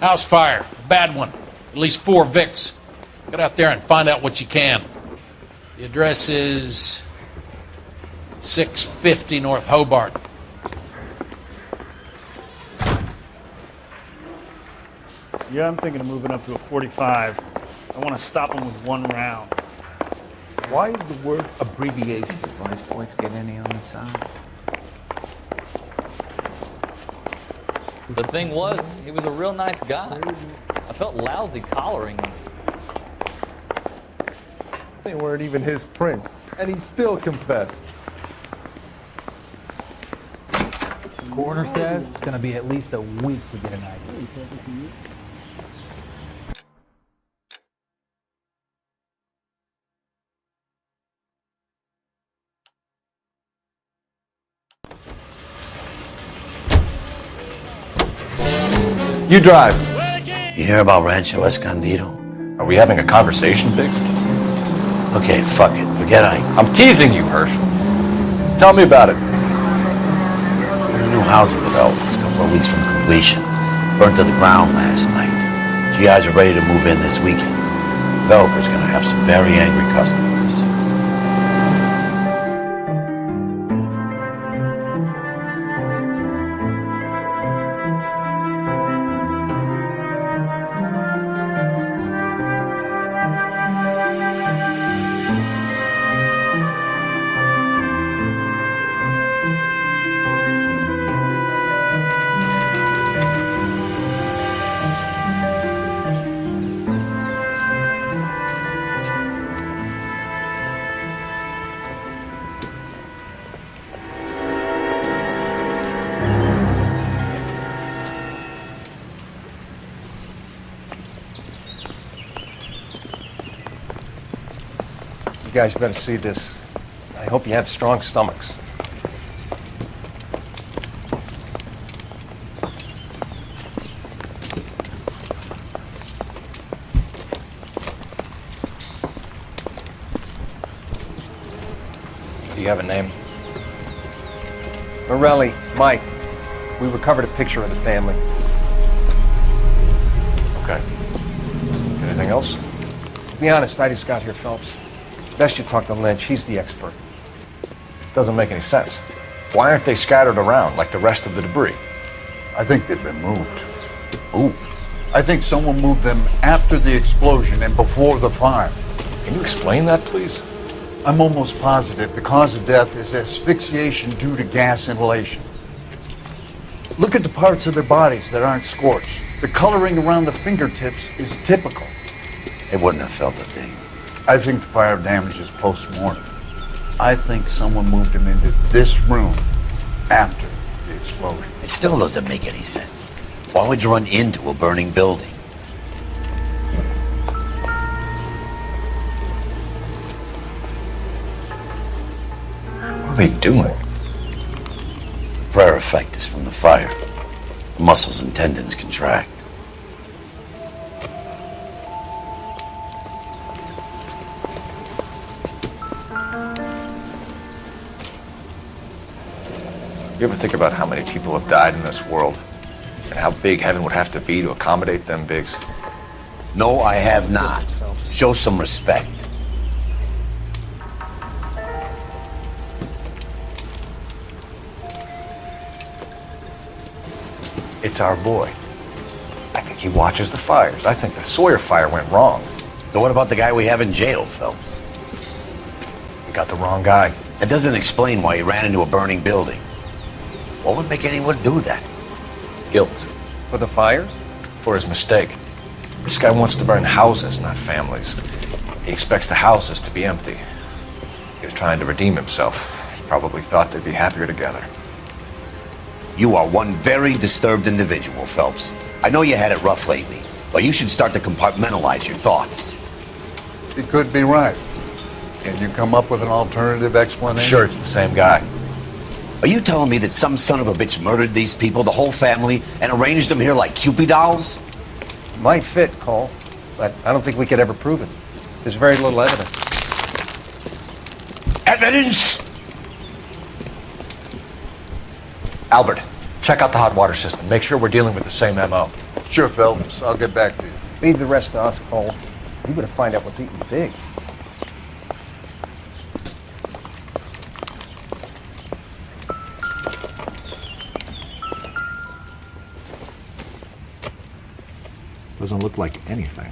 House fire. Bad one. At least 4 Vicks. Get out there and find out what you can. The address is 650 North Hobart. Yeah, I'm thinking of moving up to a 45. I want to stop him with 1 round. Why is the word abbreviation? Wise boys get any on the side? The thing was, he was a real nice guy. I felt lousy collaring him. They weren't even his prints, and he still confessed. The coroner says it's going to be at least a week to get an idea. You drive. You hear about Rancho Escondido? Are we having a conversation, Biggs? Okay, fuck it. Forget I. I'm teasing you, Herschel. Tell me about it. There's a new housing development. It's a couple of weeks from completion. Burnt to the ground last night. GIs are ready to move in this weekend. The developer's gonna have some very angry customers. You guys better see this. I hope you have strong stomachs. Do you have a name? Morelli, Mike. We recovered a picture of the family. Okay. Anything else? To be honest, I just got here, Phelps. Best you talk to Lynch. He's the expert. Doesn't make any sense. Why aren't they scattered around like the rest of the debris? I think they've been moved. Ooh. I think someone moved them after the explosion and before the fire. Can you explain that, please? I'm almost positive the cause of death is asphyxiation due to gas inhalation. Look at the parts of their bodies that aren't scorched. The coloring around the fingertips is typical. They wouldn't have felt a thing. I think the fire damage is post-mortem. I think someone moved him into this room after the explosion. It still doesn't make any sense. Why would you run into a burning building? What are they doing? The prayer effect is from the fire. The muscles and tendons contract. You ever think about how many people have died in this world? And how big heaven would have to be to accommodate them, Biggs? No, I have not. Show some respect. It's our boy. I think he watches the fires. I think the Sawyer fire went wrong. So what about the guy we have in jail, Phelps? We got the wrong guy. That doesn't explain why he ran into a burning building. What would make anyone do that? Guilt. For the fires? For his mistake. This guy wants to burn houses, not families. He expects the houses to be empty. He was trying to redeem himself. He probably thought they'd be happier together. You are one very disturbed individual, Phelps. I know you had it rough lately, but you should start to compartmentalize your thoughts. He could be right. Can you come up with an alternative explanation? I'm sure it's the same guy. Are you telling me that some son of a bitch murdered these people, the whole family, and arranged them here like Cupid dolls? Might fit, Cole, but I don't think we could ever prove it. There's very little evidence. Evidence? Albert, check out the hot water system. Make sure we're dealing with the same MO. Sure, Phelps. I'll get back to you. Leave the rest to us, Cole. You better find out what's eating big. Doesn't look like anything.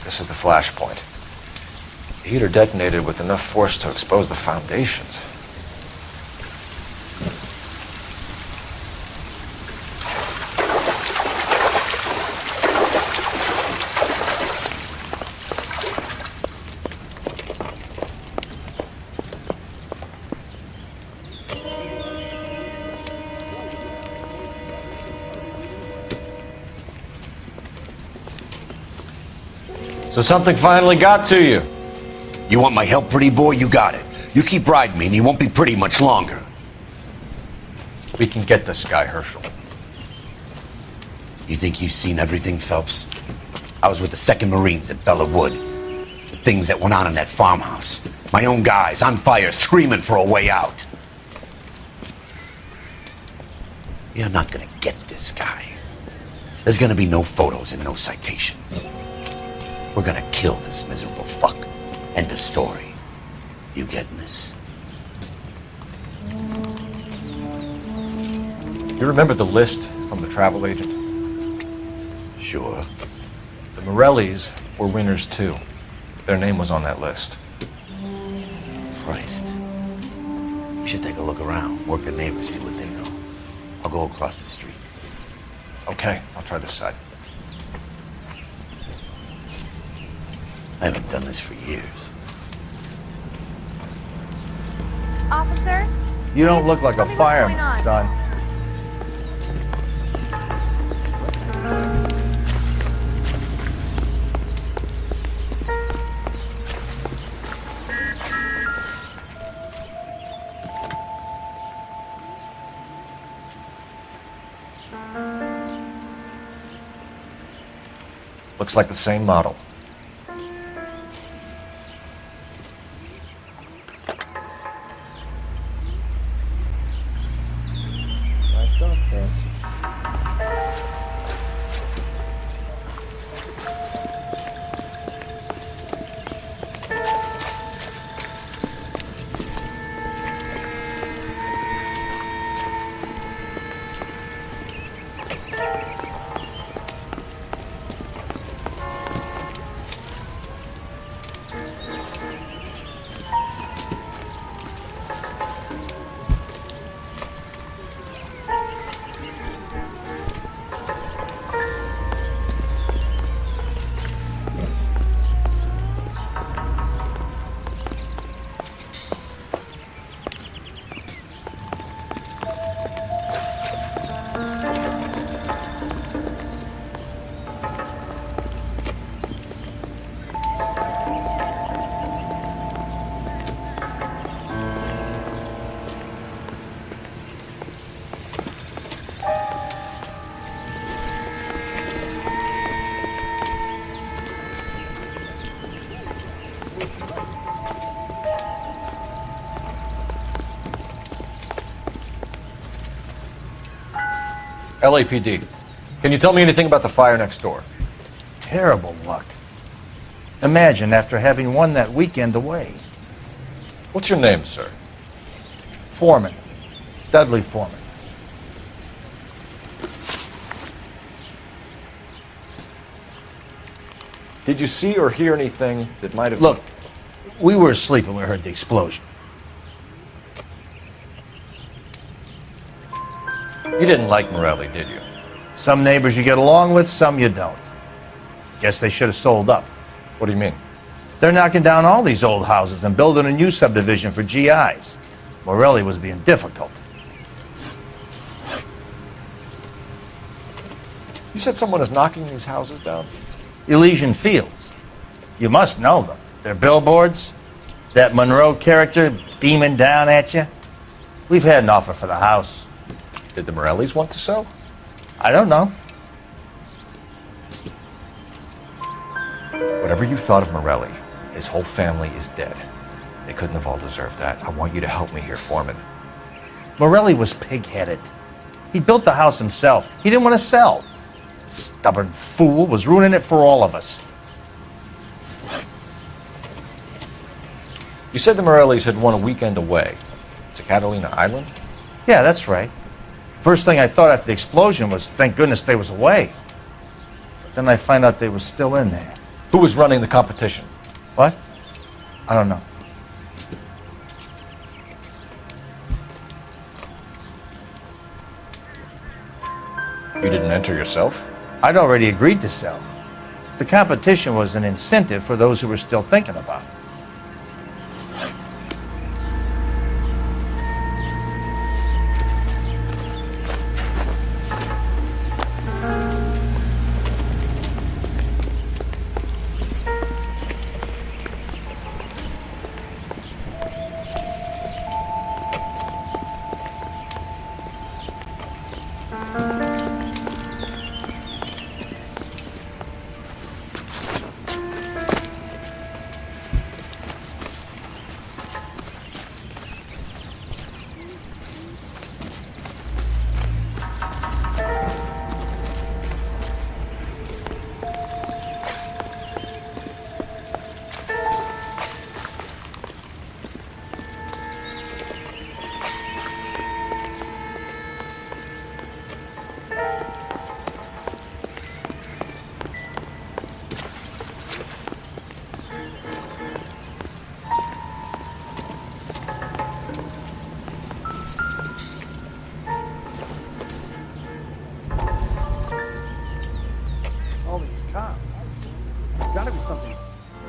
This is the flashpoint. The heater detonated with enough force to expose the foundations. So something finally got to you. You want my help, pretty boy? You got it. You keep riding me and you won't be pretty much longer. We can get this guy, Herschel. You think you've seen everything, Phelps? I was with the 2nd Marines at Bella Wood. The things that went on in that farmhouse. My own guys on fire, screaming for a way out. You're not gonna get this guy. There's gonna be no photos and no citations. We're gonna kill this miserable fuck. End of story. You getting this? You remember the list from the travel agent? Sure. The Morellis were winners too. Their name was on that list. Christ. We should take a look around, work the neighbors, see what they know. I'll go across the street. Okay, I'll try this side. I haven't done this for years. Officer? You don't look like a What's fireman, going on? son. Looks like the same model. LAPD. Can you tell me anything about the fire next door? Terrible luck. Imagine after having won that weekend away. What's your name, sir? Foreman. Dudley Foreman. Did you see or hear anything that might have... Look, we were asleep when we heard the explosion. You didn't like Morelli, did you? Some neighbors you get along with, some you don't. Guess they should have sold up. What do you mean? They're knocking down all these old houses and building a new subdivision for GIs. Morelli was being difficult. You said someone is knocking these houses down? Elysian Fields. You must know them. They're billboards. That Monroe character beaming down at you. We've had an offer for the house. Did the Morellis want to sell? I don't know. Whatever you thought of Morelli, his whole family is dead. They couldn't have all deserved that. I want you to help me here, Foreman. Morelli was pig-headed. He built the house himself. He didn't want to sell. Stubborn fool was ruining it for all of us. You said the Morellis had won a weekend away to Catalina Island? Yeah, that's right. First thing I thought after the explosion was, thank goodness they was away. But then I find out they were still in there. Who was running the competition? What? I don't know. You didn't enter yourself? I'd already agreed to sell. The competition was an incentive for those who were still thinking about it.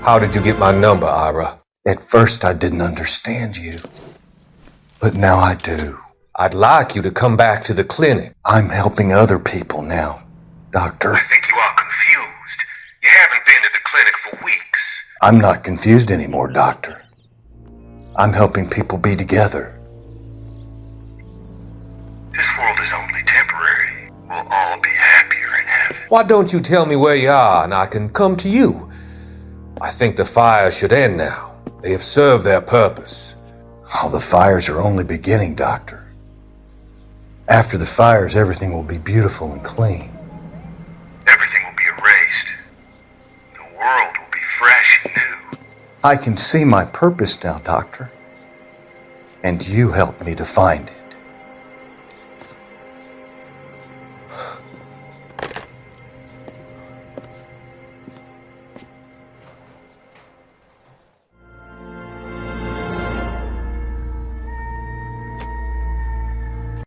How did you get my number, Ira? At first I didn't understand you, but now I do. I'd like you to come back to the clinic. I'm helping other people now, Doctor. I think you are confused. You haven't been to the clinic for weeks. I'm not confused anymore, Doctor. I'm helping people be together. This world is only temporary. We'll all be happier in heaven. Why don't you tell me where you are and I can come to you? I think the fires should end now. They have served their purpose. Oh, the fires are only beginning, Doctor. After the fires, everything will be beautiful and clean. Everything will be erased. The world will be fresh and new. I can see my purpose now, Doctor. And you helped me to find it.